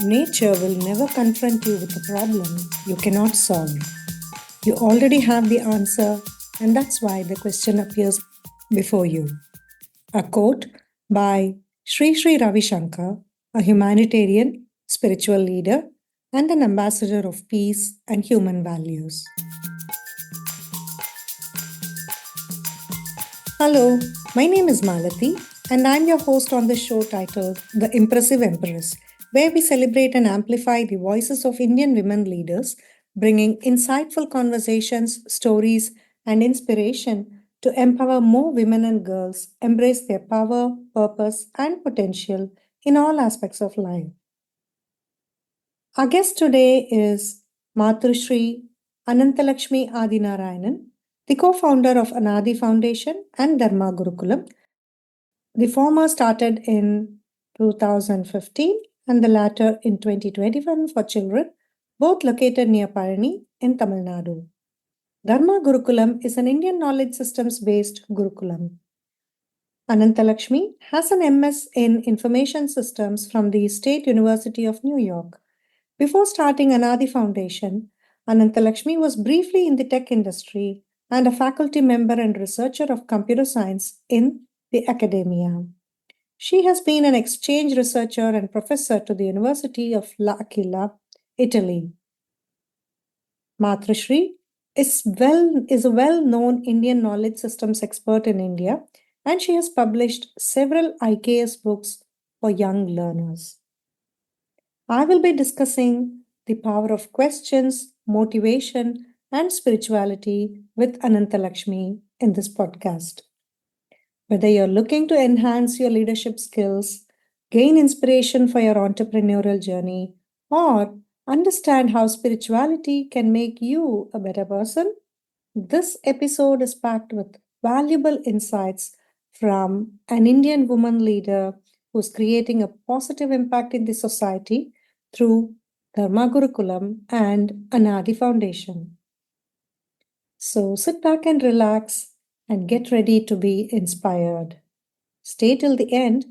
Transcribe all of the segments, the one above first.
Nature will never confront you with a problem you cannot solve. You already have the answer, and that's why the question appears before you. A quote by Sri Ravi Shankar, a humanitarian, spiritual leader, and an ambassador of peace and human values. Hello, my name is Malati, and I'm your host on the show titled The Impressive Empress, where we celebrate and amplify the voices of Indian women leaders, bringing insightful conversations, stories, and inspiration to empower more women and girls embrace their power, purpose, and potential in all aspects of life. Our guest today is Matrushree Ananthalakshmi Adinarayanan, the co-founder of Anaadi Foundation and Dharma Gurukulam. The former started in 2015 and the latter in 2021 for children, both located near Palani in Tamil Nadu. Dharma Gurukulam is an Indian knowledge systems based Gurukulam. Ananthalakshmi has an MS in Information Systems from the State University of New York. Before starting Anaadi Foundation, Ananthalakshmi was briefly in the tech industry and a faculty member and researcher of computer science in the academia. She has been an exchange researcher and professor to the University of L'Aquila, Italy. Matrushree is a well-known Indian knowledge systems expert in India, and she has published several IKS books for young learners. I will be discussing the power of questions, motivation, and spirituality with Ananthalakshmi in this podcast. Whether you're looking to enhance your leadership skills, gain inspiration for your entrepreneurial journey, or understand how spirituality can make you a better person, this episode is packed with valuable insights from an Indian woman leader who's creating a positive impact in the society through Dharma Gurukulam and Anaadi Foundation. So sit back and relax and get ready to be inspired. Stay till the end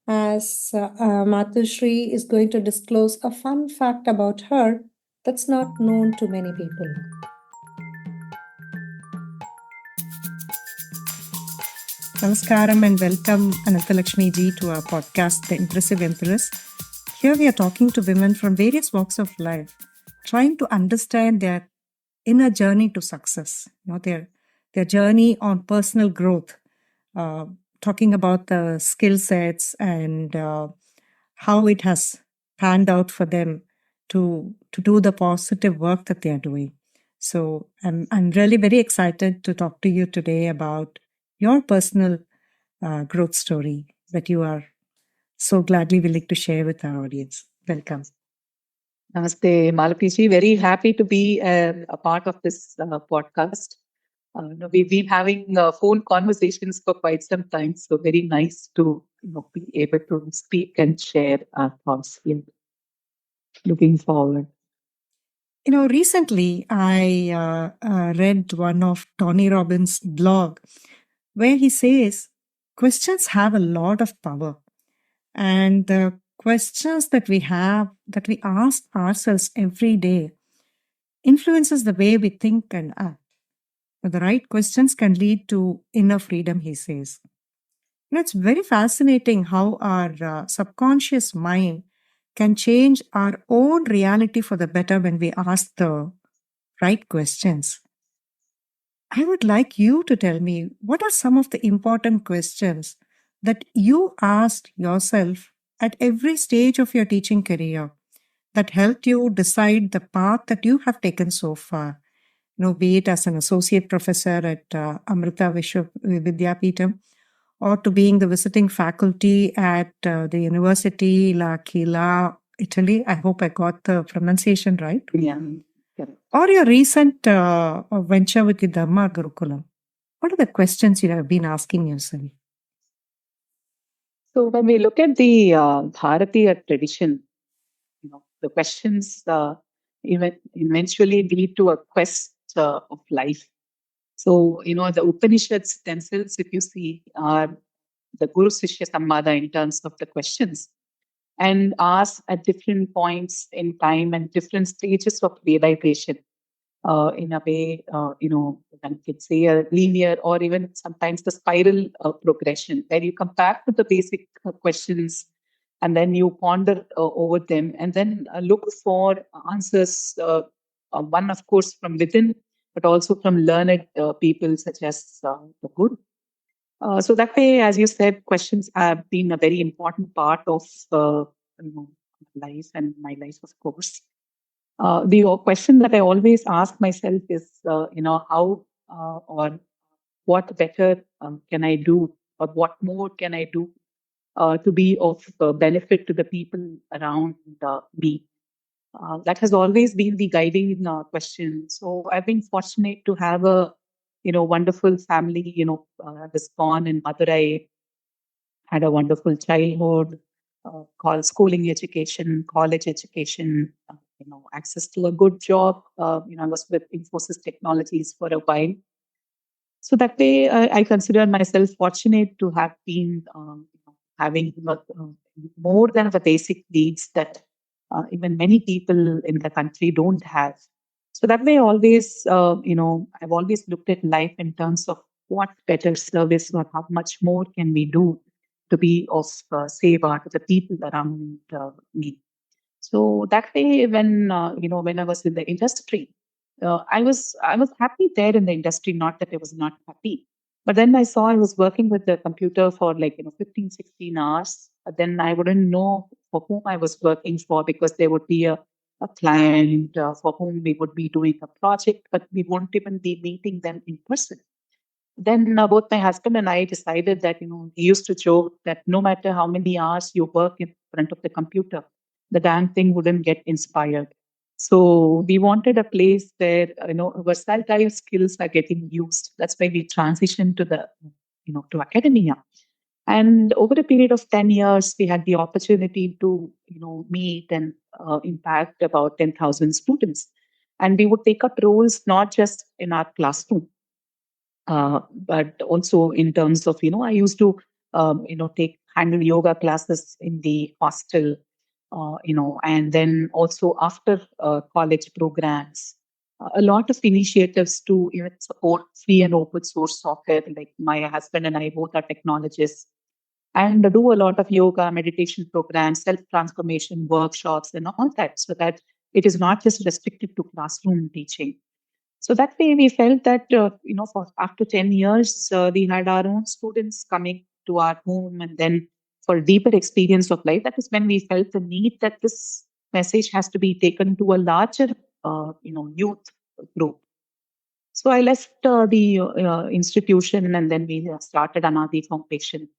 as Matrushree is going to disclose a fun fact about her that's not known to many people. Namaskaram and welcome Ananthalakshmi ji to our podcast, The Impressive Empress. Here we are talking to women from various walks of life, trying to understand their inner journey to success, their journey on personal growth, talking about the skill sets and how it has panned out for them to do the positive work that they are doing. So I'm really very excited to talk to you today about your personal growth story that you are so gladly willing to share with our audience. Welcome. Namaste, Malapiji. Very happy to be a part of this podcast. We've been having phone conversations for quite some time, so very nice to be able to speak and share our thoughts here. Looking forward. Recently I read one of Tony Robbins' blog where he says questions have a lot of power, and the questions that we ask ourselves every day influences the way we think and act. The right questions can lead to inner freedom, he says. It's very fascinating how our subconscious mind can change our own reality for the better when we ask the right questions. I would like you to tell me what are some of the important questions that you asked yourself at every stage of your teaching career that helped you decide the path that you have taken so far. Be it as an associate professor at Amrita Vidyapeetham, or to being the visiting faculty at the University L'Aquila, Italy. I hope I got the pronunciation right. Yeah. Or your recent venture with the Dharma Gurukulam. What are the questions you have been asking yourself? So when we look at the Bharatiya tradition, the questions eventually lead to a quest of life. So, the Upanishads themselves, if you see, are the Guru Sishya Samvada in terms of the questions. and ask at different points in time and different stages of realization, in a way, one could say a linear or even sometimes the spiral progression, where you come back to the basic questions and then you ponder over them and then look for answers, one, of course, from within, but also from learned people such as the Guru. So that way, as you said, questions have been a very important part of you know, life and my life, of course. The question that I always ask myself is, how or what better can I do, or what more can I do to be of benefit to the people around me? That has always been the guiding question. So I've been fortunate to have a, wonderful family. Was born in Madurai, had a wonderful childhood, called schooling education, college education, access to a good job. I was with Infosys Technologies for a while. So that way, I consider myself fortunate to have been having more than the basic needs that even many people in the country don't have. So that way, always, I've always looked at life in terms of what better service or how much more can we do to be of savor to the people around me. So that way, when I was in the industry, I was happy there in the industry. Not that I was not happy, but then I saw I was working with the computer for like 15, 16 hours. But then I wouldn't know for whom I was working for, because there would be a client for whom we would be doing a project, but we won't even be meeting them in person. Then both my husband and I decided that, he used to joke that no matter how many hours you work in front of the computer, the damn thing wouldn't get inspired. So we wanted a place where, versatile skills are getting used. That's why we transitioned to to academia. And over a period of 10 years, we had the opportunity to, meet and impact about 10,000 students. And we would take up roles not just in our classroom, but also in terms of, I used to, take handle yoga classes in the hostel, and then also after college programs, a lot of initiatives to even support free and open source software. Like my husband and I both are technologists, and do a lot of yoga, meditation programs, self transformation workshops, and all that, so that it is not just restricted to classroom teaching. So that way, we felt that, for after 10 years, we had our own students coming to our home, and then for deeper experience of life, that is when we felt the need that this message has to be taken to a larger, youth group. So I left the institution, and then we started Anaadi Foundation.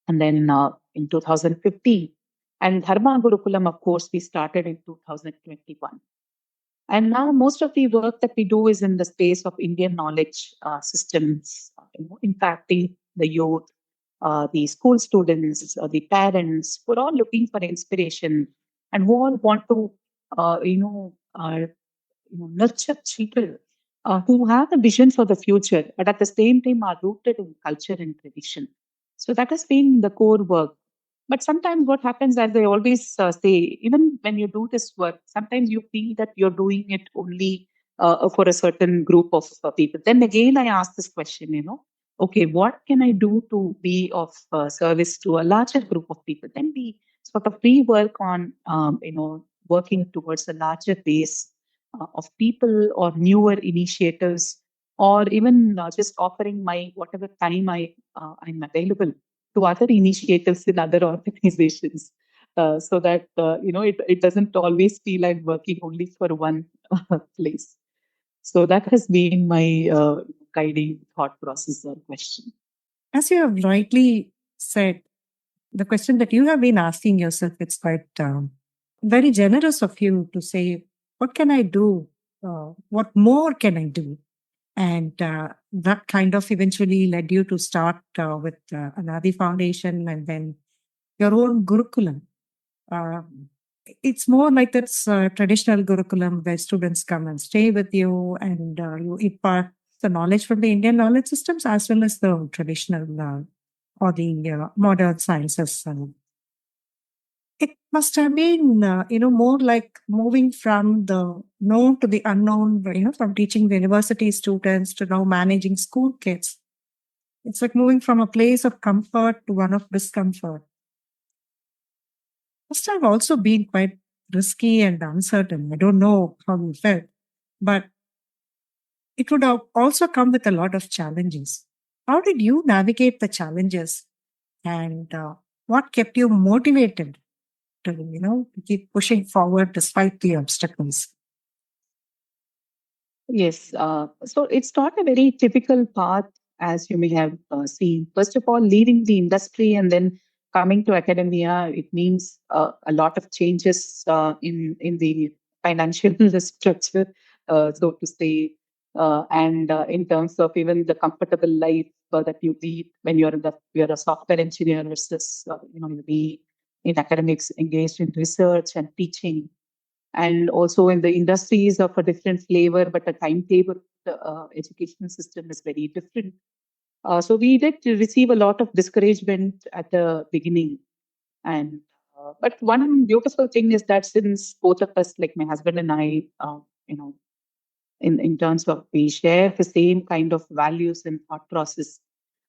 And then in 2015, and Dharma Gurukulam, of course, we started in 2021. And now most of the work that we do is in the space of Indian knowledge systems, impacting the youth, the school students, the parents, who are all looking for inspiration and who all want to, nurture children who have a vision for the future, but at the same time are rooted in culture and tradition. So that has been the core work. But sometimes what happens, as I always say, even when you do this work, sometimes you feel that you're doing it only for a certain group of people. Then again, I ask this question, okay, what can I do to be of service to a larger group of people? Then we sort of rework on, working towards a larger base of people or newer initiatives, or even just offering my whatever time I'm available to other initiatives in other organizations, so that it doesn't always feel I'm working only for one place. So that has been my guiding thought process or question. As you have rightly said, the question that you have been asking yourself, it's quite very generous of you to say, what can I do? What more can I do? And that kind of eventually led you to start with Anaadi Foundation and then your own Gurukulam. Uh, it's more like that's traditional Gurukulam where students come and stay with you and you impart the knowledge from the Indian knowledge systems as well as the traditional or the modern sciences. It must have been, more like moving from the known to the unknown, from teaching the university students to now managing school kids. It's like moving from a place of comfort to one of discomfort. Must have also been quite risky and uncertain. I don't know how you felt, but it would have also come with a lot of challenges. How did you navigate the challenges, and what kept you motivated to, keep pushing forward despite the obstacles? Yes, so it's not a very typical path, as you may have seen. First of all, leaving the industry and then coming to academia, it means a lot of changes in the financial structure, so to say, and in terms of even the comfortable life that you lead when you're a software engineer versus you be in academics, engaged in research and teaching, and also in the industries of a different flavor, but the timetable, the education system is very different. So we did receive a lot of discouragement at the beginning, and but one beautiful thing is that since both of us, like my husband and I, you know, in terms of we share the same kind of values and thought process.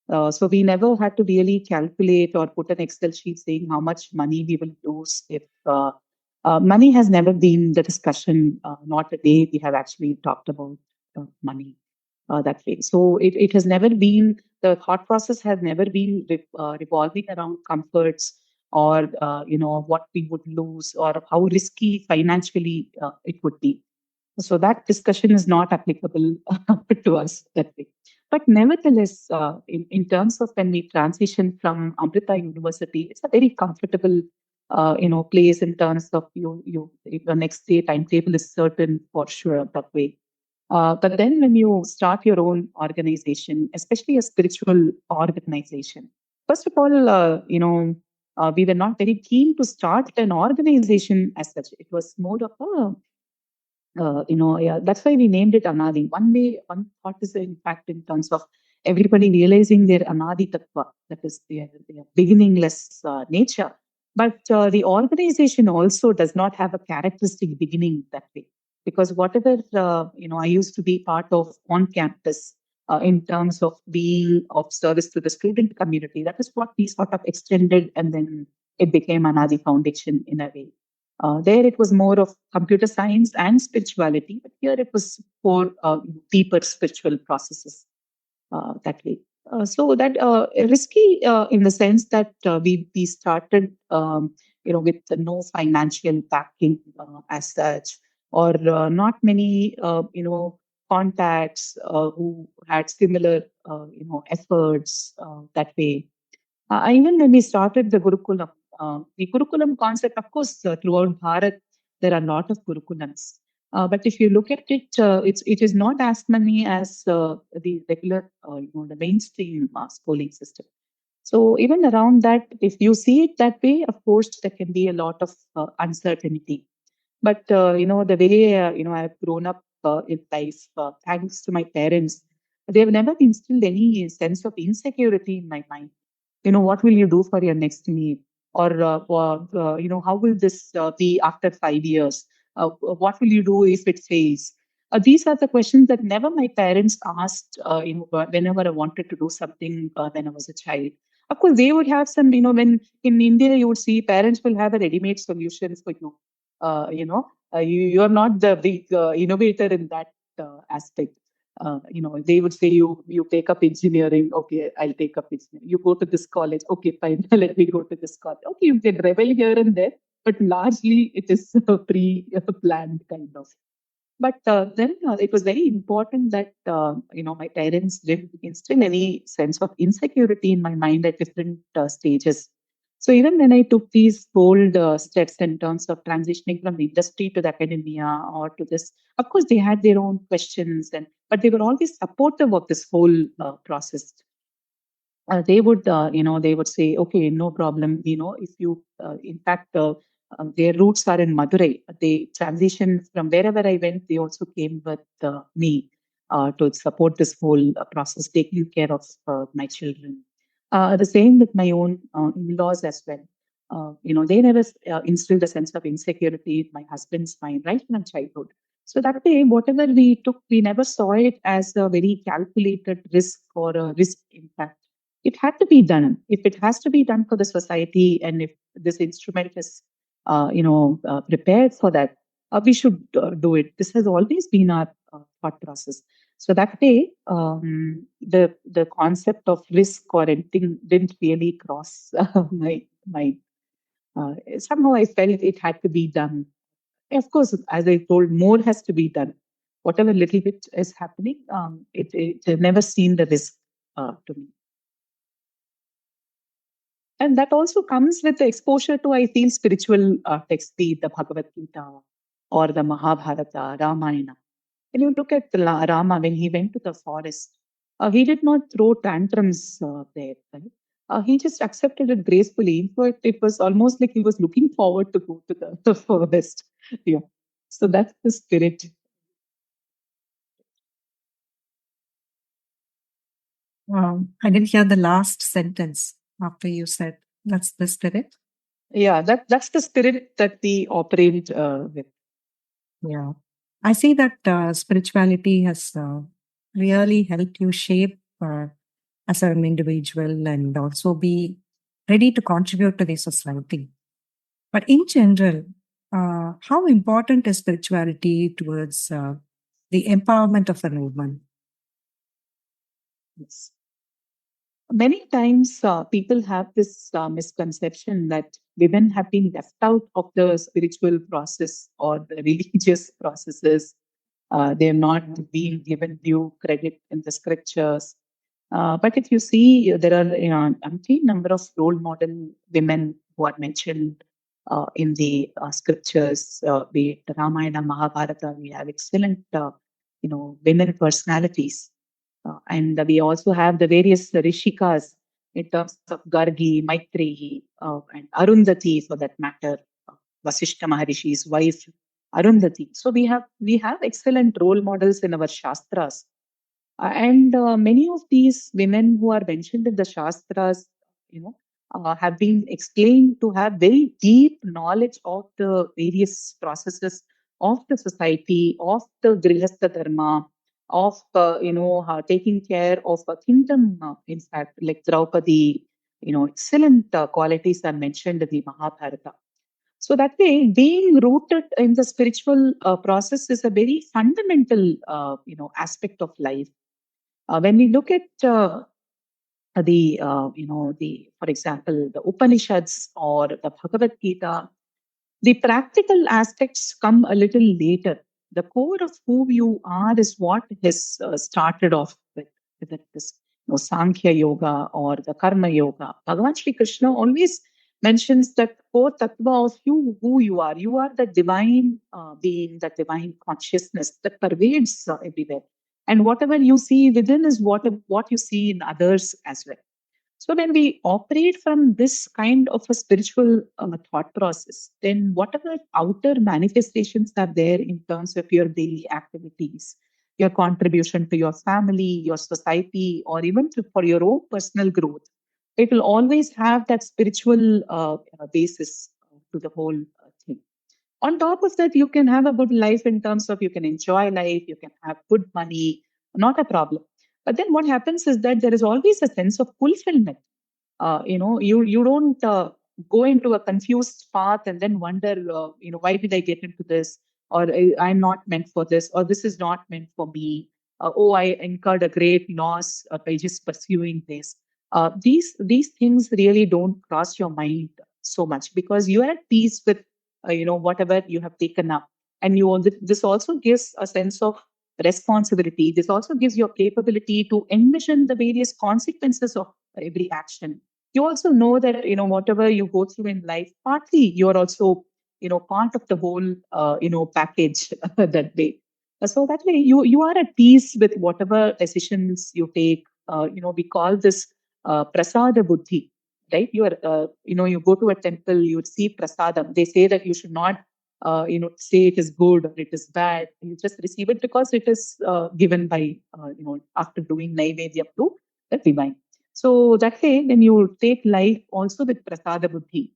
So we never had to really calculate or put an Excel sheet saying how much money we will lose if money has never been the discussion. Not a day we have actually talked about money that way. So it has never been, the thought process has never been revolving around comforts or what we would lose or how risky financially it would be. So that discussion is not applicable to us that way. But nevertheless, in terms of when we transition from Amrita University, it's a very comfortable, place in terms of your next day timetable is certain for sure that way. But then when you start your own organization, especially a spiritual organization, first of all, we were not very keen to start an organization as such. It was more of a yeah, that's why we named it Anaadi. One thought is in fact in terms of everybody realizing their Anaadi Tattva, that is their beginningless nature. But the organization also does not have a characteristic beginning that way. Because whatever, I used to be part of on campus in terms of being of service to the student community, that is what we sort of extended and then it became Anaadi Foundation in a way. There it was more of computer science and spirituality, but here it was for deeper spiritual processes that way. So that risky in the sense that we started with no financial backing as such, or not many contacts who had similar efforts that way. Even when we started the Gurukulam concept, of course, throughout Bharat, there are a lot of Gurukulams. But if you look at it, it is not as many as the regular, the mainstream schooling system. So even around that, if you see it that way, of course, there can be a lot of uncertainty. But the way I've grown up in life, thanks to my parents, they have never instilled any sense of insecurity in my mind. What will you do for your next meal, or how will this be after 5 years? What will you do if it fails? These are the questions that never my parents asked. Whenever I wanted to do something when I was a child. Of course, they would have some. When in India you would see parents will have a ready-made solution for you. You are not the big innovator in that aspect. They would say you take up engineering. Okay, I'll take up engineering. You go to this college. Okay, fine. Let me go to this college. Okay, you can rebel here and there, but largely it is pre-planned kind of. But then it was very important that my parents didn't instill any sense of insecurity in my mind at different stages. So even when I took these bold steps in terms of transitioning from the industry to the academia or to this, of course they had their own questions, and but they were always supportive of this whole process. They would say, okay, no problem. If you, in fact, their roots are in Madurai. They transitioned from wherever I went. They also came with me to support this whole process, taking care of my children. The same with my own in-laws as well. They never instilled a sense of insecurity in my husband's mind right from childhood. So that way, whatever we took, we never saw it as a very calculated risk or a risk impact. It had to be done. If it has to be done for the society, and if this instrument is, prepared for that, we should do it. This has always been our thought process. So that way, the concept of risk or anything didn't really cross my mind. Somehow I felt it had to be done. Of course, as I told, more has to be done. Whatever little bit is happening, it never seen the risk to me. And that also comes with the exposure to, I feel, spiritual texts, be it the Bhagavad Gita or the Mahabharata, Ramayana. When you look at Rama, when he went to the forest, he did not throw tantrums there. Right? He just accepted it gracefully. But it was almost like he was looking forward to go to the forest. Yeah. So that's the spirit. I didn't hear the last sentence after you said that's the spirit. Yeah, that's the spirit that we operate with. Yeah. I see that spirituality has really helped you shape as an individual and also be ready to contribute to the society. But in general, how important is spirituality towards the empowerment of a woman? Yes. Many times, people have this misconception that women have been left out of the spiritual process or the religious processes. They're not being given due credit in the scriptures. But if you see, there are umpteen number of role model women who are mentioned in the scriptures, be it Ramayana, Mahabharata. We have excellent, women personalities, and we also have the various rishikas in terms of Gargi, Maitreyi, and Arundhati, for that matter, Vasishta Maharishi's wife, Arundhati. So we have excellent role models in our shastras, and many of these women who are mentioned in the Shastras, have been explained to have very deep knowledge of the various processes of the society, of the Grihastha Dharma, of, taking care of a kingdom, in fact, like Draupadi, excellent qualities are mentioned in the Mahabharata. So that way, being rooted in the spiritual process is a very fundamental, aspect of life. When we look at for example, the Upanishads or the Bhagavad Gita, the practical aspects come a little later. The core of who you are is what has started off with, whether it is Sankhya Yoga or the Karma Yoga. Bhagavan Sri Krishna always mentions that core tattva of you, who you are. You are the divine being, the divine consciousness that pervades everywhere. And whatever you see within is what you see in others as well. So when we operate from this kind of a spiritual thought process, then whatever outer manifestations are there in terms of your daily activities, your contribution to your family, your society, or even for your own personal growth, it will always have that spiritual basis to the whole thing. On top of that, you can have a good life in terms of you can enjoy life, you can have good money, not a problem. But then what happens is that there is always a sense of fulfillment. You don't go into a confused path and then wonder, why did I get into this, or I'm not meant for this, or this is not meant for me. Oh, I incurred a great loss by just pursuing this. These things really don't cross your mind so much because you are at peace with whatever you have taken up, and this also gives a sense of responsibility. This also gives your capability to envision the various consequences of every action. You also know that whatever you go through in life, partly you are also part of the whole package that way. So that way you are at peace with whatever decisions you take. We call this prasada buddhi, right? You are you go to a temple, you receive prasadam. They say that you should not say it is good or it is bad. You just receive it because it is given by after doing naivedya to the divine. So that way, then you take life also with prasada buddhi.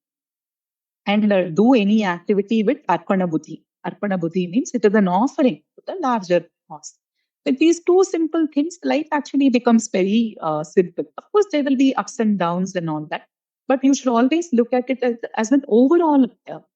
and do any activity with Arpana Buddhi. Arpana Buddhi means it is an offering to the larger cause. With these two simple things, life actually becomes very simple. Of course, there will be ups and downs and all that, but you should always look at it as an overall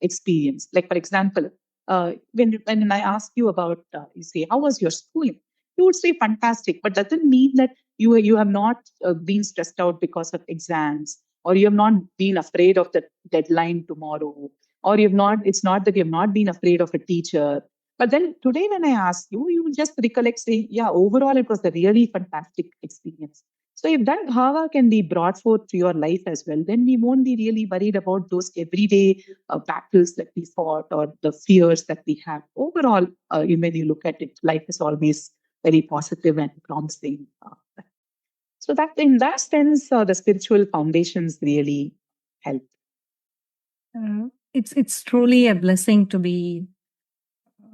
experience. Like, for example, when I ask you about, you say, how was your schooling? You would say fantastic, but doesn't mean that you have not been stressed out because of exams, or you have not been afraid of the deadline tomorrow, or you've not. It's not that you have not been afraid of a teacher. But then today, when I ask you, you will just recollect saying, yeah, overall, it was a really fantastic experience. So if that bhava can be brought forth to your life as well, then we won't be really worried about those everyday battles that we fought or the fears that we have. Overall, when you look at it, life is always very positive and promising. So that in that sense, the spiritual foundations really help. It's truly a blessing to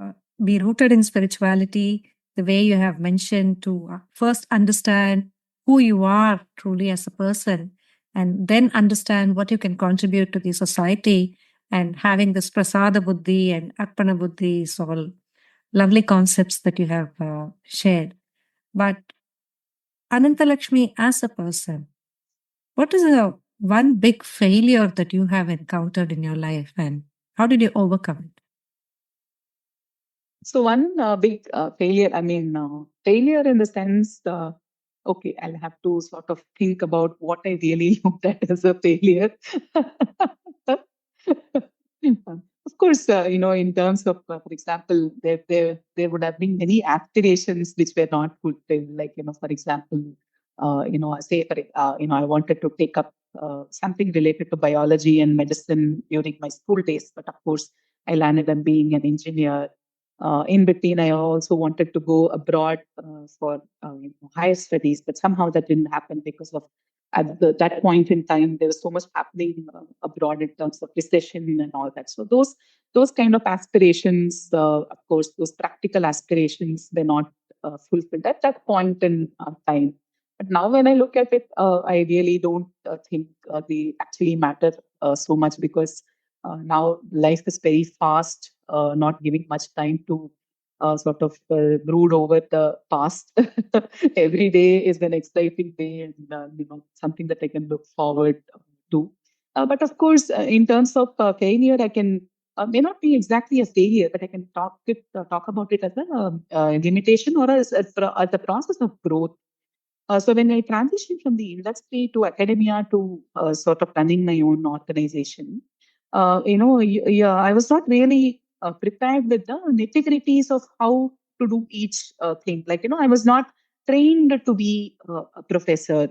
uh, be rooted in spirituality. The way you have mentioned to first understand who you are truly as a person, and then understand what you can contribute to the society. And having this prasada buddhi and arpana buddhi is all lovely concepts that you have shared. But Ananthalakshmi, as a person, what is the one big failure that you have encountered in your life, and how did you overcome it? So one big failure, failure in the sense, okay, I'll have to sort of think about what I really looked at as a failure. Of course, in terms of, for example, there would have been many aspirations which were not fulfilled. Like, for example, say, I wanted to take up something related to biology and medicine during my school days, but of course, I landed up being an engineer. In between, I also wanted to go abroad for higher studies, but somehow that didn't happen because of that point in time there was so much happening abroad in terms of recession and all that. So those kind of aspirations, of course, those practical aspirations, were not fulfilled at that point in time. But now, when I look at it, I really don't think they actually matter so much, because now life is very fast, not giving much time to sort of brood over the past. Every day is an exciting day, and something that I can look forward to. But of course, in terms of failure, I can may not be exactly a failure, but I can talk about it as a limitation, or as the process of growth. So when I transitioned from the industry to academia to sort of running my own organization, yeah, I was not really prepared with the nitty-gritties of how to do each thing. Like, I was not trained to be a professor,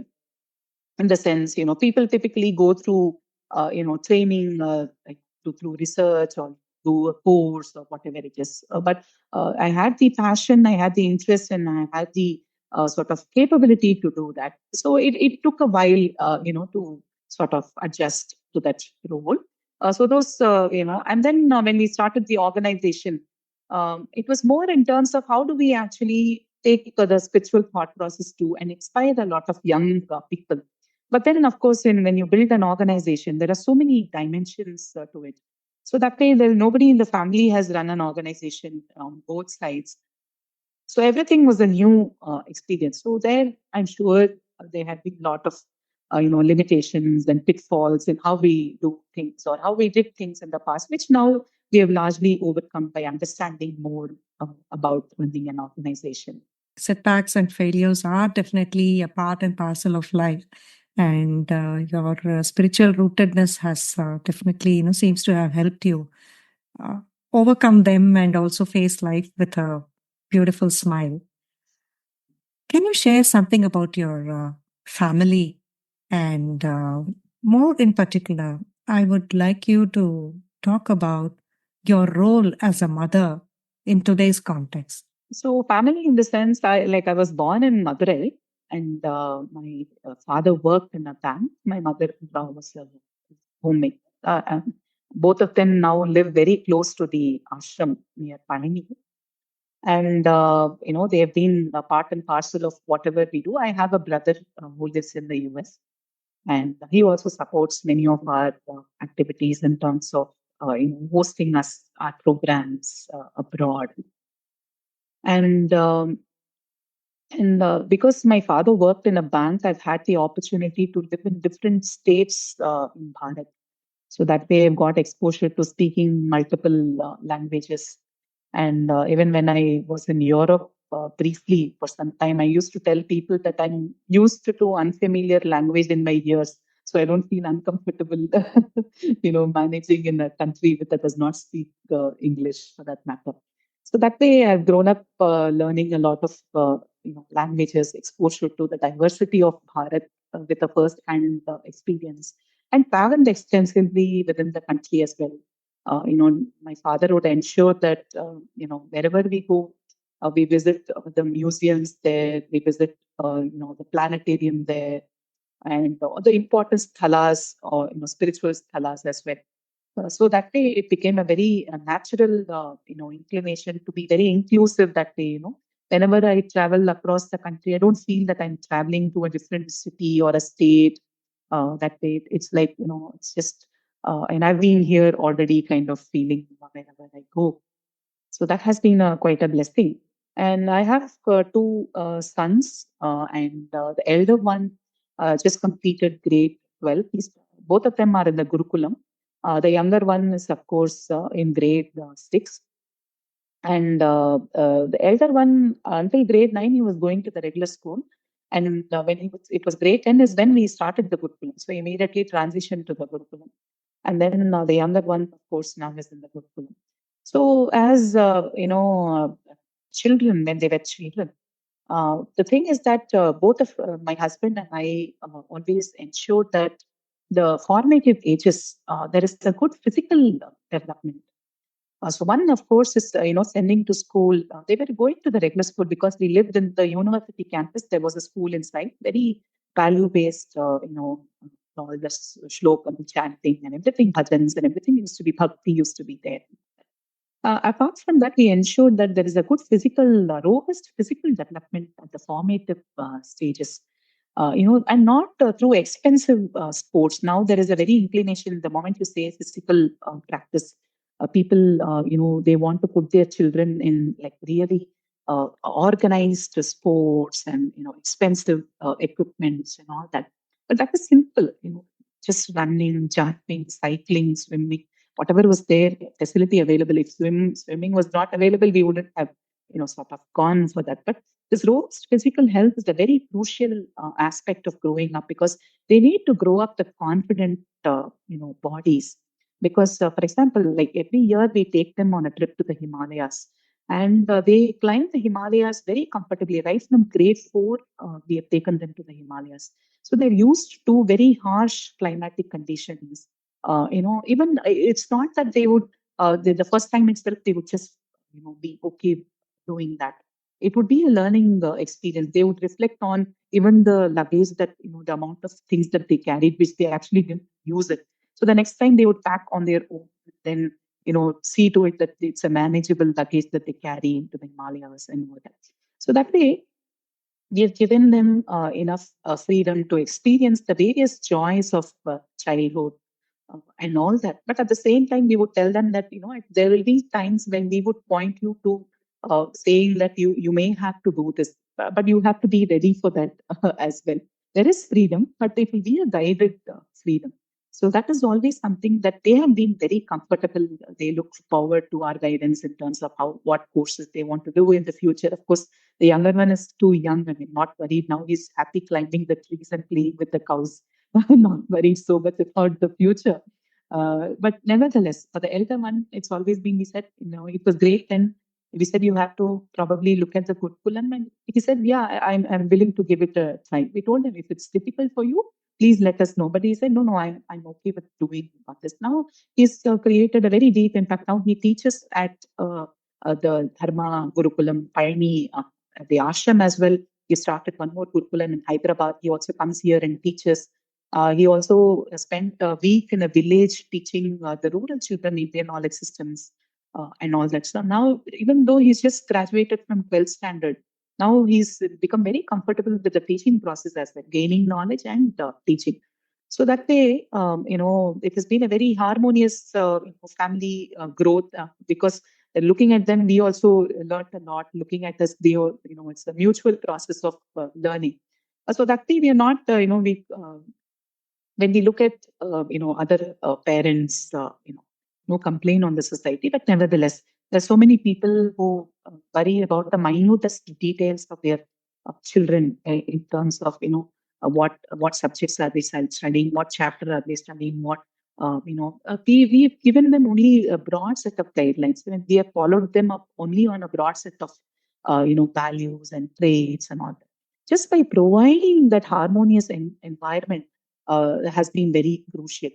in the sense, people typically go through, training, like through research or do a course or whatever it is. But I had the passion, I had the interest, and I had the sort of capability to do that. So it took a while, to sort of adjust to that role. So those, and then when we started the organization, it was more in terms of how do we actually take the spiritual thought process to and inspire a lot of young people. But then, of course, when you build an organization, there are so many dimensions to it. So that way, nobody in the family has run an organization on both sides. So everything was a new experience. So there, I'm sure there had been a lot of limitations and pitfalls in how we do things or how we did things in the past, which now we have largely overcome by understanding more about running an organization. Setbacks and failures are definitely a part and parcel of life, and your spiritual rootedness has definitely, seems to have helped you uh, overcome them and also face life with a beautiful smile. Can you share something about your family? And more in particular, I would like you to talk about your role as a mother in today's context. So family, in the sense, I was born in Madurai, and my father worked in a bank. My mother-in-law was a homemaker. And both of them now live very close to the ashram near Panini. And they have been a part and parcel of whatever we do. I have a brother who lives in the US, And he also supports many of our activities in terms of hosting us our programs abroad. And because my father worked in a bank, I've had the opportunity to live in different states in Bharat. So that way, I've got exposure to speaking multiple languages. And even when I was in Europe briefly for some time, I used to tell people that I'm used to unfamiliar language in my ears. So I don't feel uncomfortable, managing in a country that does not speak English for that matter. So that way, I've grown up learning a lot of languages, exposure to the diversity of Bharat with a first-hand experience, and traveled extensively within the country as well. My father would ensure that wherever we go, we visit the museums there, we visit the planetarium there, and the important sthalas or spiritual sthalas as well. So that way, it became a very natural, inclination to be very inclusive. That way, whenever I travel across the country, I don't feel that I'm traveling to a different city or a state. That way, it's like it's just, and I've been here already, kind of feeling whenever I go. So that has been quite a blessing. And I have two sons, and the elder one just completed grade 12. Both of them are in the Gurukulam. The younger one is, of course, in grade 6. And the elder one, until grade 9, he was going to the regular school. And when it was grade 10 is when we started the Gurukulam. So he immediately transitioned to the Gurukulam. And then the younger one, of course, now is in the Gurukulam. So as children, when they were children, the thing is that both of my husband and I always ensured that the formative ages, there is a good physical development. So one, of course, is sending to school. They were going to the regular school because we lived in the university campus. There was a school inside, very value-based. All the shlokam, chanting, and everything, bhajans, and everything used to be bhakti used to be there. Apart from that, we ensured that there is a good physical, robust physical development at the formative stages. And not through expensive sports. Now there is a very inclination. The moment you say physical practice, people, they want to put their children in like really organized sports and expensive equipments and all that. But that is simple. Just running, jumping, cycling, swimming, whatever was there, facility available. If swimming was not available, we wouldn't have, sort of gone for that. But this robust physical health is a very crucial aspect of growing up because they need to grow up the confident, bodies. Because, for example, like every year we take them on a trip to the Himalayas, and they climb the Himalayas very comfortably. Right from grade 4, we have taken them to the Himalayas. So they're used to very harsh climatic conditions. Even it's not that they would the first time itself they would just be okay doing that. It would be a learning experience. They would reflect on even the luggage that the amount of things that they carried, which they actually didn't use it. So the next time they would pack on their own, then see to it that it's a manageable luggage that they carry into the Himalayas and all that. So that way we have given them enough freedom to experience the various joys of childhood and all that. But at the same time, we would tell them that there will be times when we would point you to saying that you may have to do this, but you have to be ready for that as well. There is freedom, but it will be a guided freedom. So that is always something that they have been very comfortable. They look forward to our guidance in terms of what courses they want to do in the future. Of course, the younger one is too young. I mean, not worried now. He's happy climbing the trees and playing with the cows. Not worried so much about the future. But nevertheless, for the elder one, it's always been, we said, it was great. Then we said, you have to probably look at the Gurukulam. And he said, yeah, I'm willing to give it a try. We told him, if it's difficult for you, please let us know. But he said, no, I'm okay with doing this. Now he's created a very deep impact. Now he teaches at the Dharma Gurukulam, Payani, the ashram as well. He started one more Gurukulam in Hyderabad. He also comes here and teaches. He also spent a week in a village teaching the rural children in their knowledge systems and all that. So now, even though he's just graduated from 12th standard, now he's become very comfortable with the teaching process as well, gaining knowledge and teaching. So that way, it has been a very harmonious family growth because looking at them, we also learned a lot. Looking at us, it's a mutual process of learning. So that way, we are not, we when we look at other parents, no complaint on the society, but nevertheless, there's so many people who worry about the minutest details of their children in terms of what subjects are they studying, what chapter are they studying, what we've given them only a broad set of guidelines. And we have followed them up only on a broad set of values and traits and all that. Just by providing that harmonious environment has been very crucial.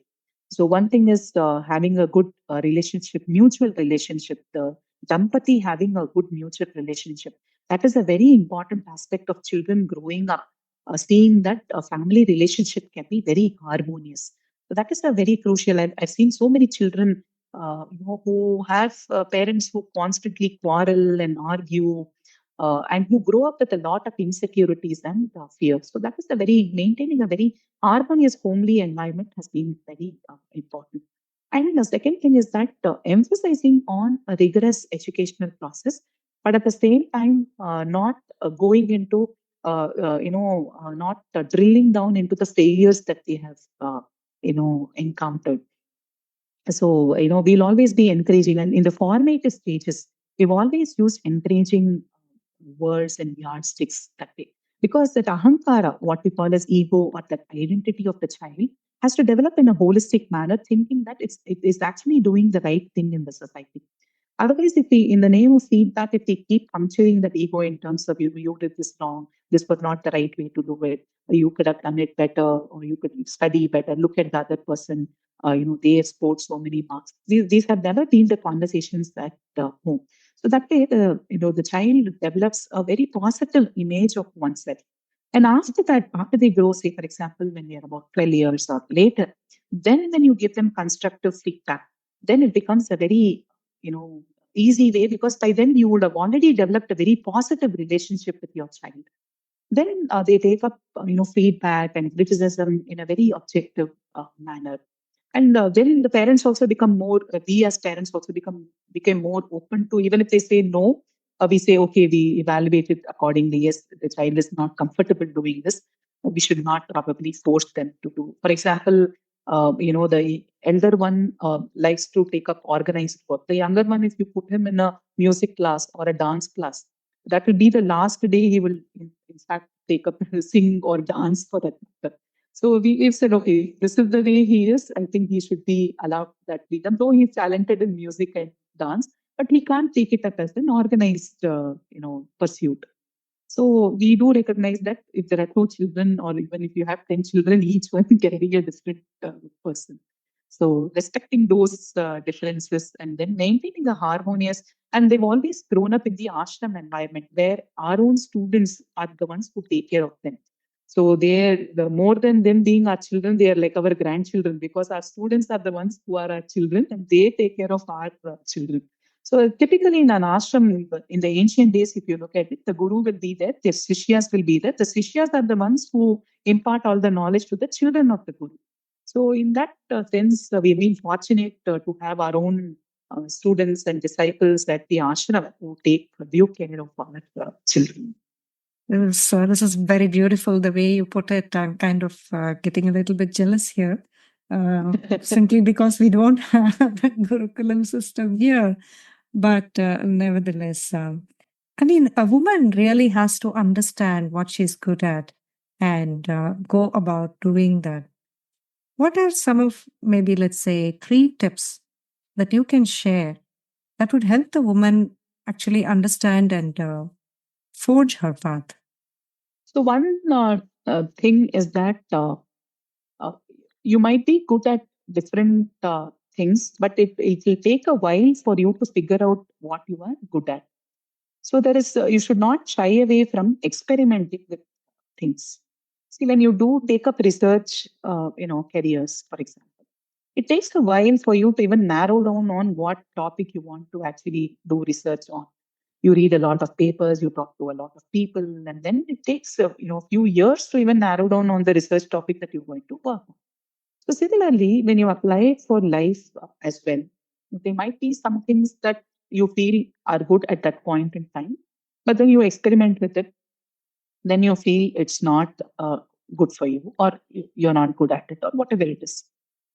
So one thing is having a good relationship, mutual relationship, the dampati having a good mutual relationship. That is a very important aspect of children growing up, seeing that a family relationship can be very harmonious. So that is a very crucial. I've seen so many children, who have parents who constantly quarrel and argue, and who grow up with a lot of insecurities and fears. So that is a very maintaining a very harmonious homely environment has been very important. And the second thing is that emphasizing on a rigorous educational process, but at the same time not going into not drilling down into the failures that they have encountered. So, we'll always be encouraging. And in the formative stages, we've always used encouraging words and yardsticks that way. Because that ahankara, what we call as ego or that identity of the child, has to develop in a holistic manner, thinking that it is actually doing the right thing in the society. Otherwise, if we, in the name of feedback, if we keep puncturing that ego in terms of you did this wrong, this was not the right way to do it, or you could have done it better, or you could study better, look at the other person, they have scored so many marks. These have never been the conversations at home. So that way, the child develops a very positive image of oneself. And after that, after they grow, say, for example, when they are about 12 years or later, then when you give them constructive feedback, then it becomes a very, easy way because by then you would have already developed a very positive relationship with your child. Then they take up, feedback and criticism in a very objective manner. And then the parents also become more, we as parents also became more open to, even if they say no, we say, okay, we evaluate it accordingly. Yes, the child is not comfortable doing this. We should not probably force them to do. For example, the elder one likes to take up organized work. The younger one, if you put him in a music class or a dance class, that will be the last day he will, in fact, take up sing or dance for that matter. So we've said, okay, this is the way he is. I think he should be allowed that freedom, though he's talented in music and dance, but he can't take it up as an organized, pursuit. So we do recognize that if there are two children, or even if you have 10 children, each one can be a different person. So respecting those differences and then maintaining a harmonious, and they've always grown up in the ashram environment where our own students are the ones who take care of them. So the more than them being our children, they are like our grandchildren because our students are the ones who are our children and they take care of our children. So typically in an ashram, in the ancient days, if you look at it, the guru will be there, the sishyas will be there. The sishyas are the ones who impart all the knowledge to the children of the guru. So in that sense, we've been fortunate to have our own students and disciples at the ashram who take due care of our children. This is very beautiful the way you put it. I'm kind of getting a little bit jealous here, simply because we don't have a Gurukulam system here. But nevertheless, I mean, a woman really has to understand what she's good at and go about doing that. What are some of maybe, let's say, 3 tips that you can share that would help the woman actually understand and forge her path? So one thing is that uh, you might be good at different things, but it will take a while for you to figure out what you are good at. So there is you should not shy away from experimenting with things. See, when you do take up research, careers, for example, it takes a while for you to even narrow down on what topic you want to actually do research on. You read a lot of papers, you talk to a lot of people, and then it takes a few years to even narrow down on the research topic that you're going to work on. So similarly, when you apply it for life as well, there might be some things that you feel are good at that point in time, but then you experiment with it, then you feel it's not good for you, or you're not good at it, or whatever it is,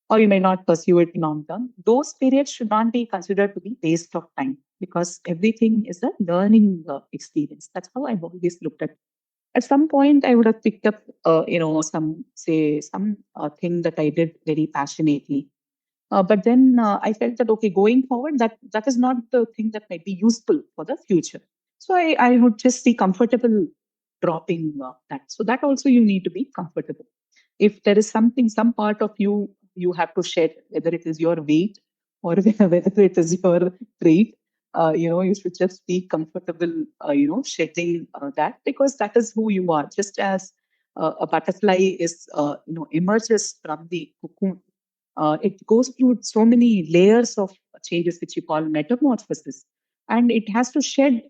or you may not pursue it long term. Those periods should not be considered to be waste of time, because everything is a learning experience. That's how I've always looked at it. At some point, I would have picked up, some thing that I did very passionately. But then I felt that, okay, going forward, that is not the thing that might be useful for the future. So I would just be comfortable dropping that. So that also you need to be comfortable. If there is something, some part of you you have to shed, whether it is your weight or whether it is your trait, you should just be comfortable, shedding that, because that is who you are. Just as a butterfly is, emerges from the cocoon, it goes through so many layers of changes, which you call metamorphosis, and it has to shed,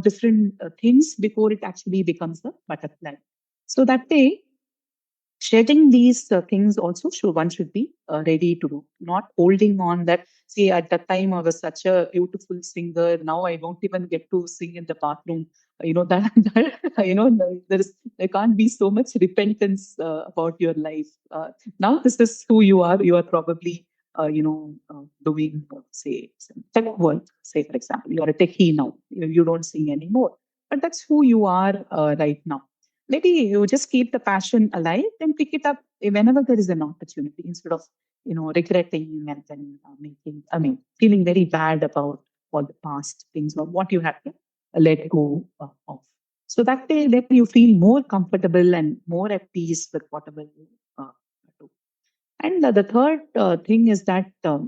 different things before it actually becomes a butterfly. So that way, shedding these things also one should be ready to do, not holding on that. See, at that time I was such a beautiful singer, now I don't even get to sing in the bathroom. That there can't be so much repentance about your life. Now this is who you are. You are probably doing, say, some tech work. Say, for example, you are a techie now. You don't sing anymore, but that's who you are right now. Maybe you just keep the passion alive and pick it up whenever there is an opportunity, instead of regretting and then feeling very bad about all the past things or what you have to let go of. So that way, let you feel more comfortable and more at peace with whatever you do. And the third thing is that, there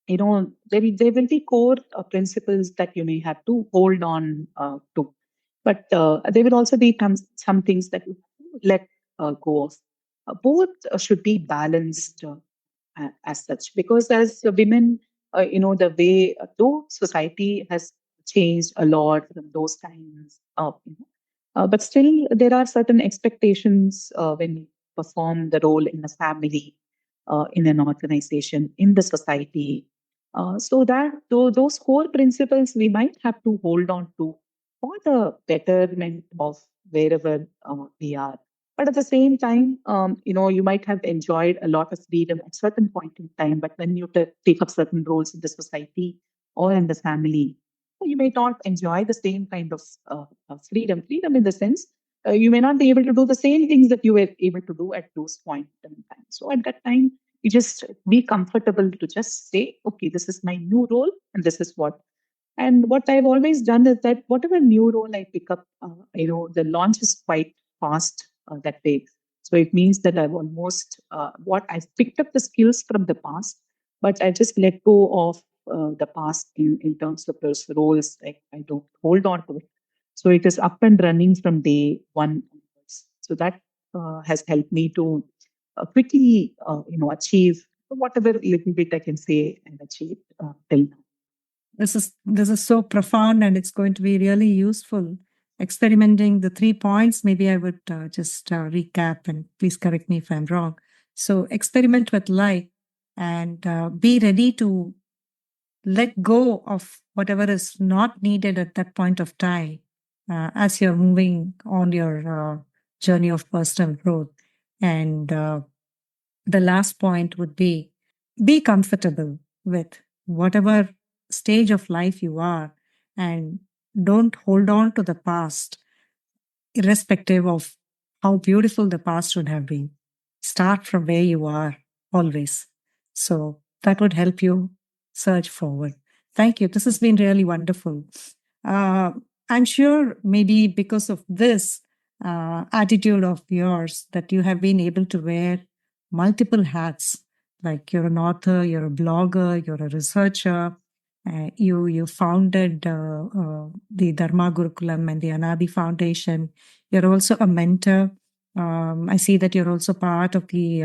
will be core principles that you may have to hold on to, but there will also be some things that you have to let go of. Both should be balanced as such, because as women, the way, though society has changed a lot from those times, but still there are certain expectations when you perform the role in a family, in an organization, in the society. So that those core principles we might have to hold on to for the betterment of wherever we are. But at the same time, you might have enjoyed a lot of freedom at certain point in time, but when you take up certain roles in the society or in the family, you may not enjoy the same kind of freedom. Freedom in the sense, you may not be able to do the same things that you were able to do at those point in time. So at that time, you just be comfortable to just say, okay, this is my new role, and this is what. And what I've always done is that whatever new role I pick up, the launch is quite fast that way. So it means that I've almost, what I've picked up the skills from the past, but I just let go of the past in terms of those roles. I don't hold on to it. So it is up and running from day one onwards. So that has helped me to quickly, achieve whatever little bit I can say and achieve till now. This is so profound, and it's going to be really useful. Experimenting the 3 points, maybe I would just recap, and please correct me if I'm wrong. So experiment with life, and be ready to let go of whatever is not needed at that point of time, as you're moving on your journey of personal growth. And the last point would be comfortable with whatever stage of life you are, and don't hold on to the past, irrespective of how beautiful the past should have been. Start from where you are always. So that would help you surge forward. Thank you. This has been really wonderful. Uh, I'm sure maybe because of this attitude of yours that you have been able to wear multiple hats. Like you're an author, you're a blogger, you're a researcher. You founded the Dharma Gurukulam and the Anaadi Foundation. You're also a mentor. I see that you're also part of the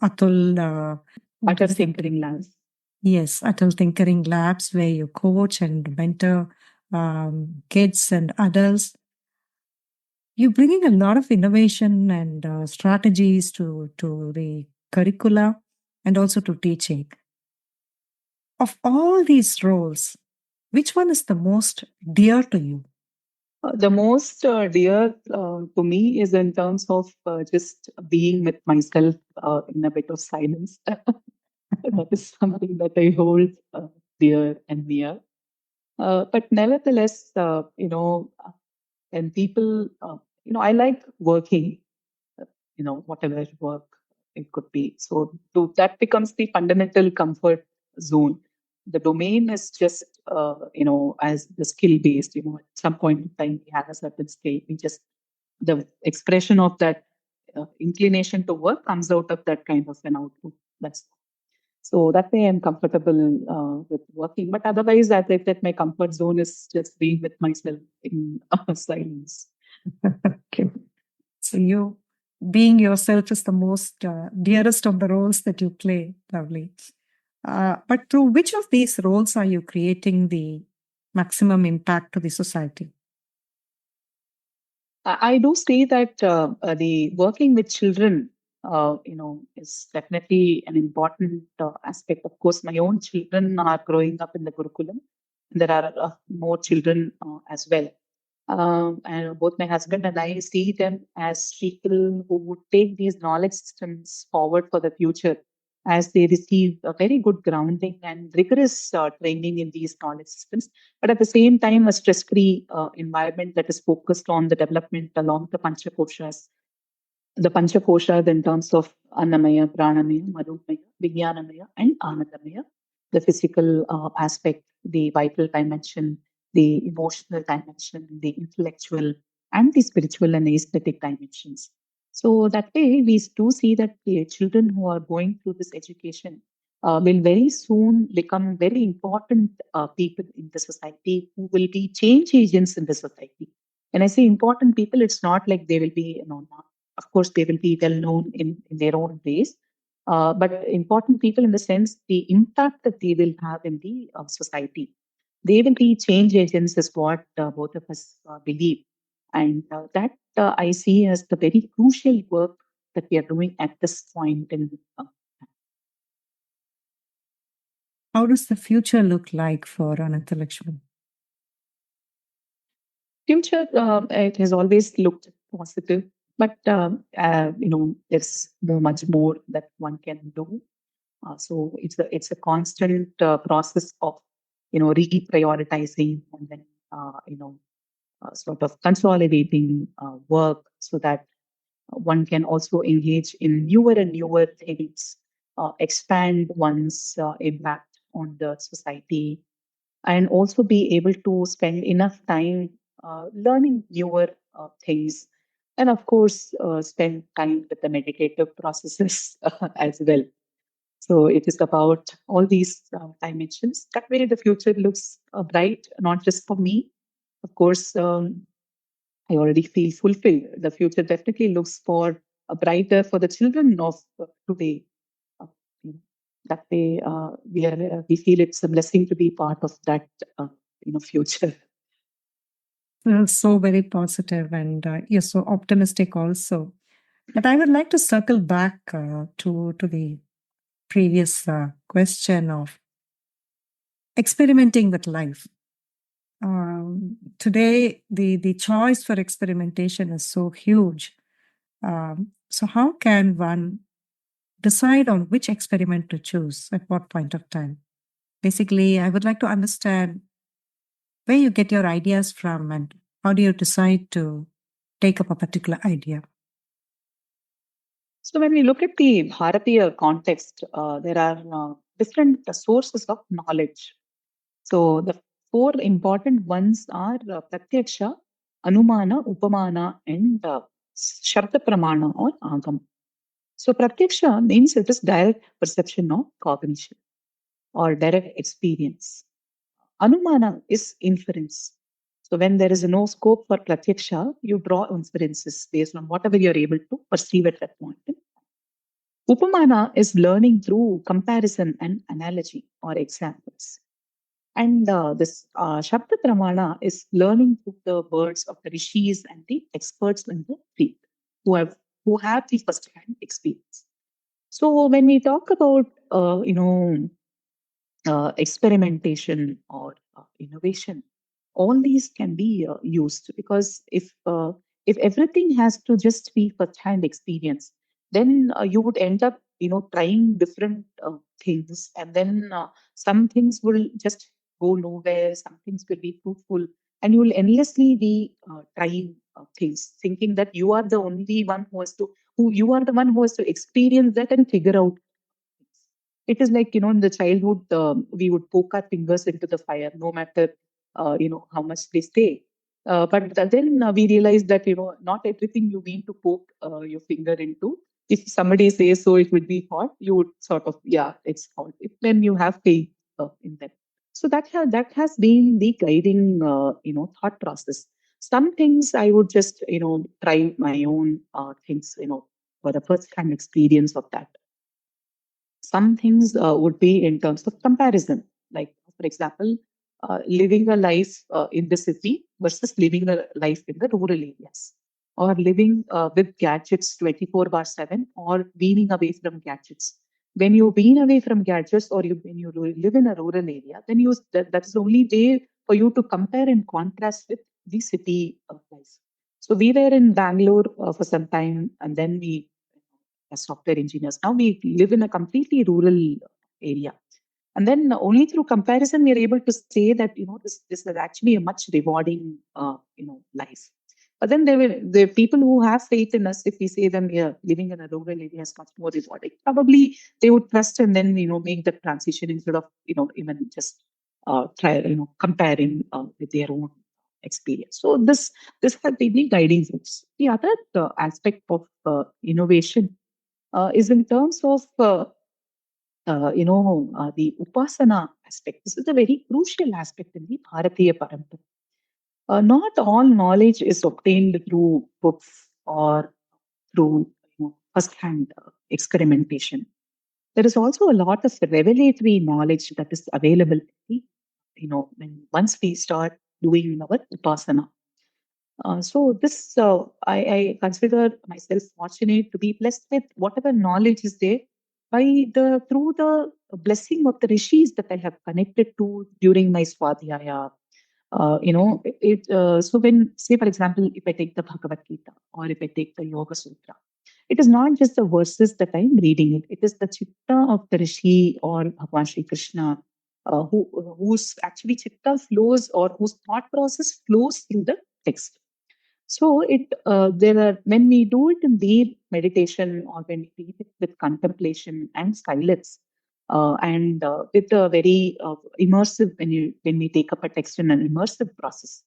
Atul. Utter Tinkering Labs. Yes, Atul Tinkering Labs, where you coach and mentor kids and adults. You're bringing a lot of innovation and strategies to the curricula, and also to teaching. Of all these roles, which one is the most dear to you? The most dear to me is in terms of just being with myself in a bit of silence. That is something that I hold dear and near. But nevertheless, and people, I like working, whatever work it could be. So that becomes the fundamental comfort zone. The domain is just, as the skill based, at some point in time, we have a certain skill. The expression of that inclination to work comes out of that kind of an output. That's so that way I'm comfortable with working. But otherwise, as I said, my comfort zone is just being with myself in silence. Okay. So you being yourself is the most dearest of the roles that you play. Lovely. But through which of these roles are you creating the maximum impact to the society? I do see that the working with children, is definitely an important aspect. Of course, my own children are growing up in the Gurukulam. There are more children as well. And both my husband and I see them as people who would take these knowledge systems forward for the future as they receive a very good grounding and rigorous training in these knowledge systems, but at the same time, a stress free environment that is focused on the development along the Panchakoshas in terms of Annamaya, Pranamaya, Manomaya, Vijnanamaya, and Anandamaya, the physical aspect, the vital dimension, the emotional dimension, the intellectual, and the spiritual and aesthetic dimensions. So that way, we do see that the children who are going through this education will very soon become very important people in the society who will be change agents in the society. When I say important people, it's not like they will be, of course, they will be well known in their own ways, but important people in the sense the impact that they will have in the society. They will be change agents, is what both of us believe. And that I see as the very crucial work that we are doing at this point in. How does the future look like for Ananthalakshmi? Future, it has always looked positive, but there's much more that one can do. So it's a constant process of reprioritizing and then sort of consolidating work so that one can also engage in newer and newer things, expand one's impact on the society, and also be able to spend enough time learning newer things. And of course, spend time with the meditative processes as well. So it is about all these dimensions. That way, the future looks bright, not just for me. Of course, I already feel fulfilled. The future definitely looks for a brighter for the children of today. Uh, you know, that way, we feel it's a blessing to be part of that future. Well, so very positive, and you're so optimistic also. But I would like to circle back to the previous question of experimenting with life. Today, the choice for experimentation is so huge. So, how can one decide on which experiment to choose at what point of time? Basically, I would like to understand where you get your ideas from and how do you decide to take up a particular idea. So when we look at the Bharatiya context, there are different sources of knowledge. So the four important ones are Pratyaksha, Anumana, Upamana, and Shabda Pramana or Agam. So Pratyaksha means it is direct perception of cognition or direct experience. Anumana is inference. So when there is no scope for Pratyaksha, you draw inferences based on whatever you're able to perceive at that point. Upamana is learning through comparison and analogy or examples. And this Shabda Pramana is learning through the words of the rishis and the experts in the field who have who have the first-hand experience. So when we talk about, experimentation or innovation, all these can be used, because if everything has to just be first-hand experience, then you would end up trying different things, and then some things will just go nowhere, some things will be fruitful, and you will endlessly be trying things, thinking that you are the only one who you are the one who has to experience that and figure out. It is like, in the childhood, we would poke our fingers into the fire, no matter, how much they stay. But then we realized that, not everything you need to poke your finger into. If somebody says so, it would be hot, you would sort of, yeah, it's hot. Then you have faith in them. So that has been the guiding, thought process. Some things I would just, try my own things, for the first hand experience of that. Some things would be in terms of comparison, like, for example, living a life in the city versus living a life in the rural areas, or living with gadgets 24 bar 7, or weaning away from gadgets. When you wean away from gadgets, or when you live in a rural area, then that's the only way for you to compare and contrast with the city life. So we were in Bangalore for some time, and then we, as software engineers, now we live in a completely rural area. And then only through comparison we are able to say that this is actually a much rewarding life. But then there were the people who have faith in us. If we say them, yeah, living in a rural area is much more rewarding, probably they would trust and then make the transition, instead of even just try comparing with their own experience. So this has been the guiding force. The other aspect of innovation is in terms of the upasana aspect. This is a very crucial aspect in the Bharatiya Parampara. Not all knowledge is obtained through books or through first-hand experimentation. There is also a lot of revelatory knowledge that is available. Once we start doing our upasana. I consider myself fortunate to be blessed with whatever knowledge is there through the blessing of the rishis that I have connected to during my swadhyaya. So when, say, for example, if I take the Bhagavad Gita or if I take the Yoga Sutra, it is not just the verses that I'm reading it. It is the chitta of the rishi or Bhagwan Sri Krishna, whose actually chitta flows, or whose thought process flows through the text. So there are, when we do it in deep meditation, or when we read it with contemplation and silence, and with a very immersive, when we take up a text in an immersive process,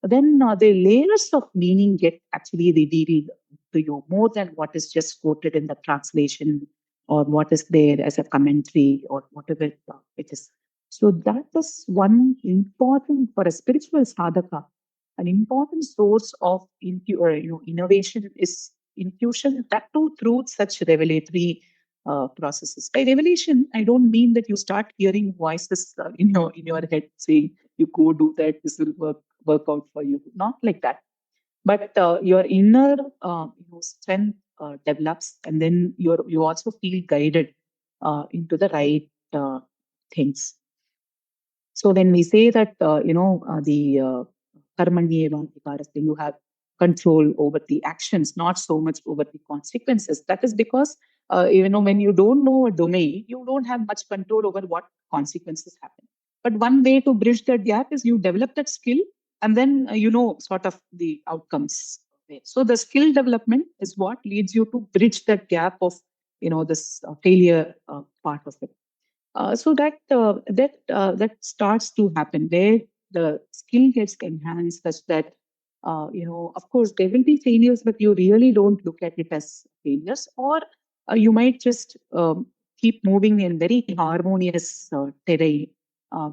then the layers of meaning get actually revealed to you, more than what is just quoted in the translation, or what is there as a commentary, or whatever it is. So that is one important for a spiritual sadhaka. An important source of innovation is intuition, that too through such revelatory processes. By revelation, I don't mean that you start hearing voices in your head saying, "You go do that. This will work out for you." Not like that, but your inner strength develops, and then you also feel guided into the right things. So when we say that, the karmanyeva, you have control over the actions, not so much over the consequences. That is because, when you don't know a domain, you don't have much control over what consequences happen. But one way to bridge that gap is you develop that skill, and then, sort of the outcomes. So the skill development is what leads you to bridge that gap of, this failure part of it. So that starts to happen, where the skill gets enhanced, such that, of course there will be failures, but you really don't look at it as failures, or you might just keep moving in very harmonious terrain,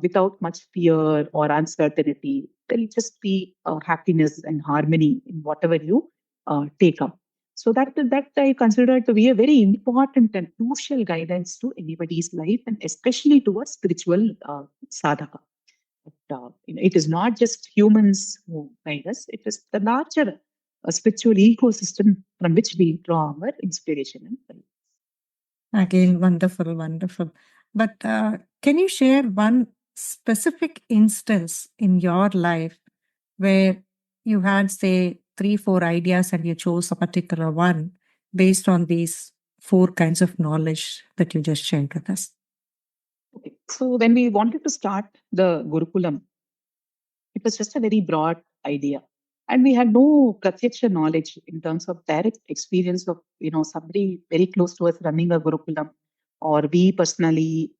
without much fear or uncertainty. There'll just be happiness and harmony in whatever you take up. So that I consider to be a very important and crucial guidance to anybody's life, and especially to a spiritual sadhaka. It is not just humans who guide us; it is the larger spiritual ecosystem from which we draw our inspiration and guidance. Again, wonderful, wonderful. But can you share one specific instance in your life where you had, say, three, four ideas and you chose a particular one based on these four kinds of knowledge that you just shared with us? Okay. So when we wanted to start the Gurukulam, it was just a very broad idea. And we had no pratyaksha knowledge in terms of direct experience of, somebody very close to us running a Gurukulam, or we personally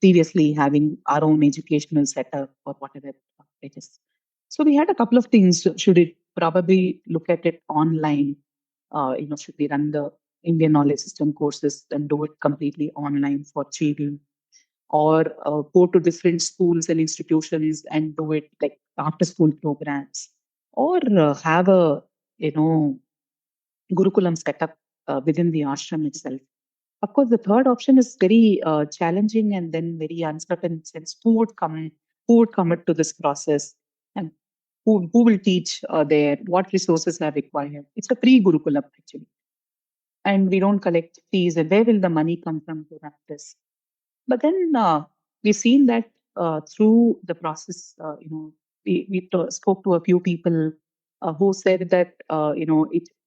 previously having our own educational setup or whatever it is. So we had a couple of things. Should it probably look at it online? Should we run the Indian knowledge system courses and do it completely online for children? Or go to different schools and institutions and do it like after school programs, or have a you know gurukulam set up within the ashram itself. Of course, the third option is very challenging and then very uncertain, since who would commit to this process, and who will teach there, what resources are required. It's a free gurukulam actually, and we don't collect fees, and where will the money come from to run this? But then we've seen that through the process, we spoke to a few people who said that,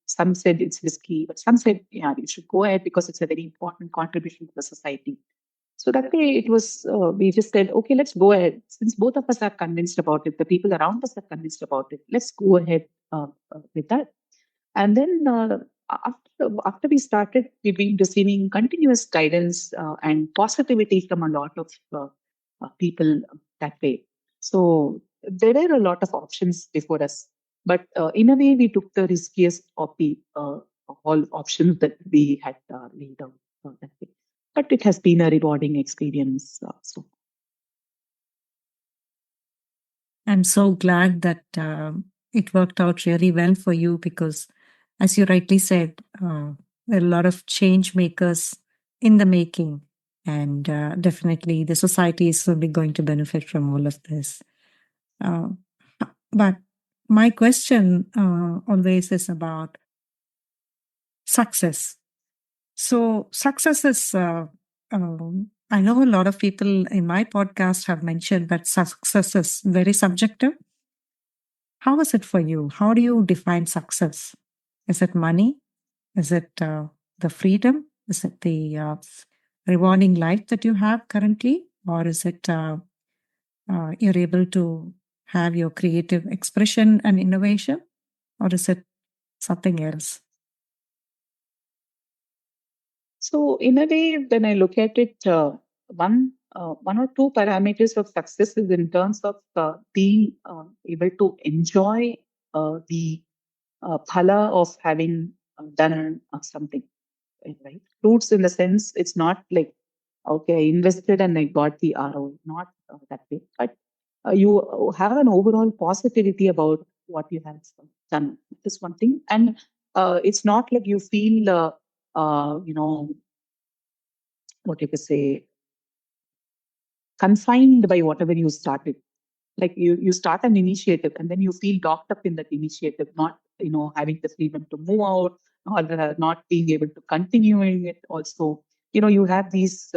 some said it's risky, but some said, yeah, you should go ahead because it's a very important contribution to the society. So that way it was, we just said, okay, let's go ahead. Since both of us are convinced about it, the people around us are convinced about it, let's go ahead with that. And then after we started, we've been receiving continuous guidance and positivity from a lot of people that way. So there were a lot of options before us, but in a way, we took the riskiest of the all options that we had laid out that way. But it has been a rewarding experience. I'm so glad that it worked out really well for you because, as you rightly said, there are a lot of change makers in the making, and definitely the society is only going to benefit from all of this. Uh, but my question always is about success. So, success is, I know a lot of people in my podcast have mentioned that success is very subjective. How is it for you? How do you define success? Is it money? Is it the freedom? Is it the rewarding life that you have currently? Or is it you're able to have your creative expression and innovation? Or is it something else? So in a way, when I look at it, one or two parameters of success is in terms of being able to enjoy the phala of having done something, right? Fruits in the sense, it's not like, okay, I invested and I got the ROI, not that way. But you have an overall positivity about what you have done. That is one thing. And it's not like you feel, what you could say, confined by whatever you started. Like you start an initiative and then you feel locked up in that initiative, not having the freedom to move out, or not being able to continuing it. Also, you have these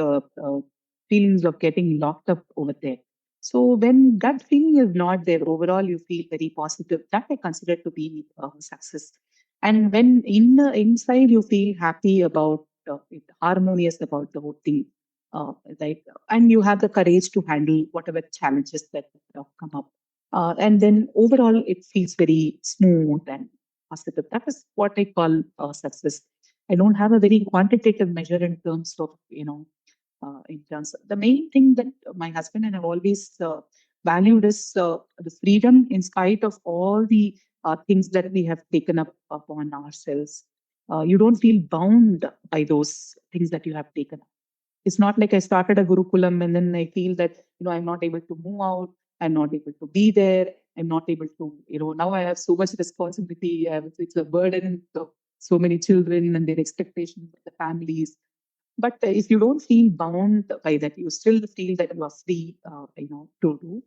feelings of getting locked up over there. So when that feeling is not there, overall you feel very positive. That I consider to be success. And when inside you feel happy about it, harmonious about the whole thing, right? And you have the courage to handle whatever challenges that come up. And then overall, it feels very smooth and positive. That is what I call success. I don't have a very quantitative measure in terms of, in terms of the main thing that my husband and I've always valued is the freedom in spite of all the things that we have taken up upon ourselves. You don't feel bound by those things that you have taken up. It's not like I started a Gurukulam and then I feel that, I'm not able to move out. I'm not able to be there. I'm not able to, now I have so much responsibility. It's a burden of so many children and their expectations of the families. But if you don't feel bound by that, you still feel that you are free, to do,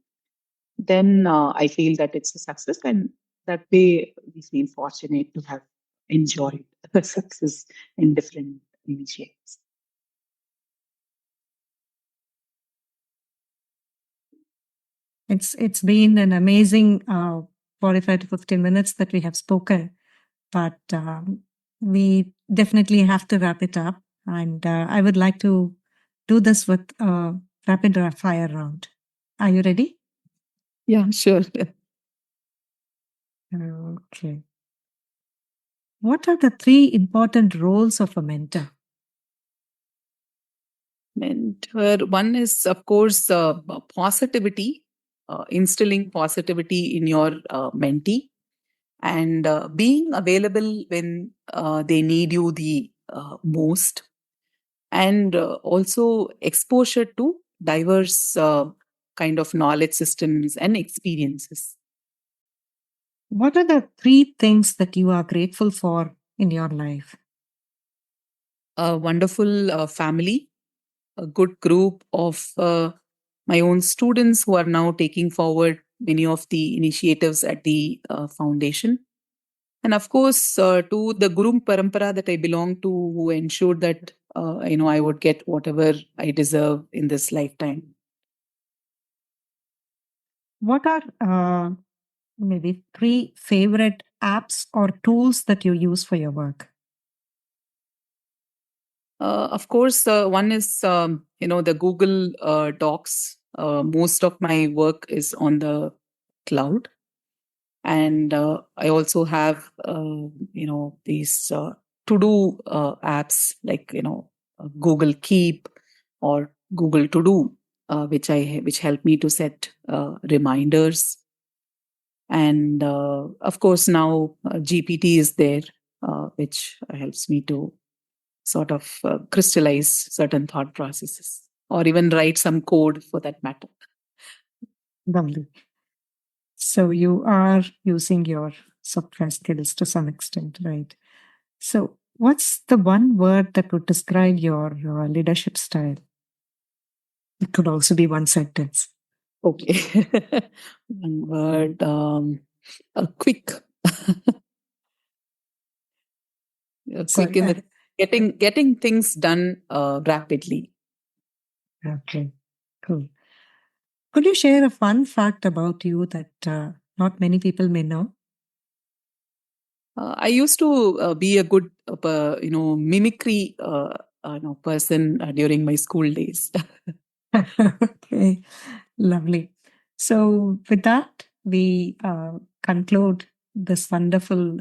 then I feel that it's a success. And that way we feel fortunate to have enjoyed the success in different initiatives. It's been an amazing 45 to 15 minutes that we have spoken, but we definitely have to wrap it up. And I would like to do this with a rapid fire round. Are you ready? Yeah, sure. Okay. What are the 3 important roles of a mentor? Mentor, one is, of course, positivity, instilling positivity in your mentee, and being available when they need you the most, and also exposure to diverse kind of knowledge systems and experiences. What are the 3 things that you are grateful for in your life? A wonderful family, a good group of my own students who are now taking forward many of the initiatives at the foundation. And of course, to the Guru Parampara that I belong to, who ensured that I would get whatever I deserve in this lifetime. What are maybe 3 favorite apps or tools that you use for your work? Of course, one is the Google Docs. Most of my work is on the cloud, and I also have these to do apps like Google Keep or Google To Do, which help me to set reminders. And of course now GPT is there, which helps me to sort of crystallize certain thought processes or even write some code for that matter. Lovely. So you are using your software skills to some extent, right? So what's the one word that would describe your leadership style? It could also be one sentence. Okay. One word, quick. Quick Sorry. in the getting things done rapidly. Okay, cool. Could you share a fun fact about you that not many people may know? I used to be a good, mimicry person during my school days. Okay, lovely. So, with that, we conclude this wonderful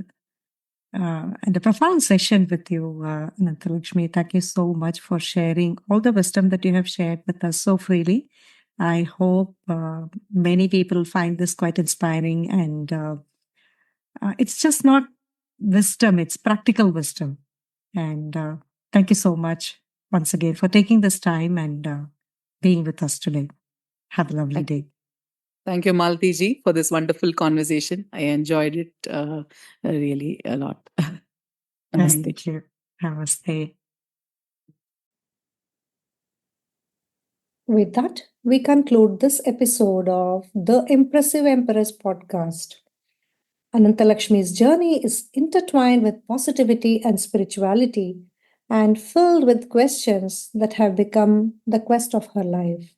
and a profound session with you, Ananthalakshmi. Thank you so much for sharing all the wisdom that you have shared with us so freely. I hope many people find this quite inspiring, and it's just not wisdom, it's practical wisdom. And thank you so much once again for taking this time and being with us today. Have a lovely Thank day. Thank you, Malti ji, for this wonderful conversation. I enjoyed it really a lot. Namaste. Thank you. Namaste. With that, we conclude this episode of the Impressive Empress podcast. Ananthalakshmi's journey is intertwined with positivity and spirituality and filled with questions that have become the quest of her life.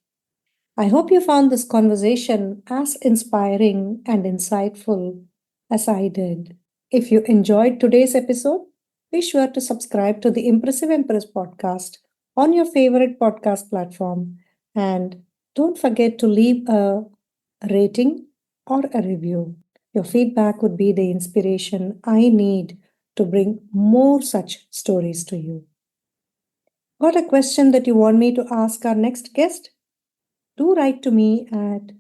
I hope you found this conversation as inspiring and insightful as I did. If you enjoyed today's episode, be sure to subscribe to the Impressive Empress podcast on your favorite podcast platform. And don't forget to leave a rating or a review. Your feedback would be the inspiration I need to bring more such stories to you. Got a question that you want me to ask our next guest? Do write to me at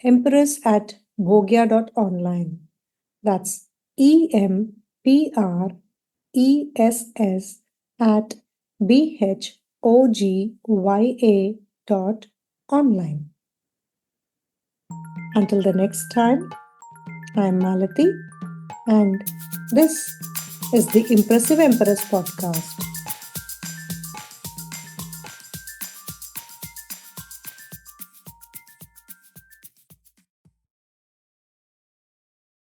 empress@bhogya.online. That's EMPRESS at BHOGYA.online. Until the next time, I'm Malati, and this is the Impressive Empress podcast.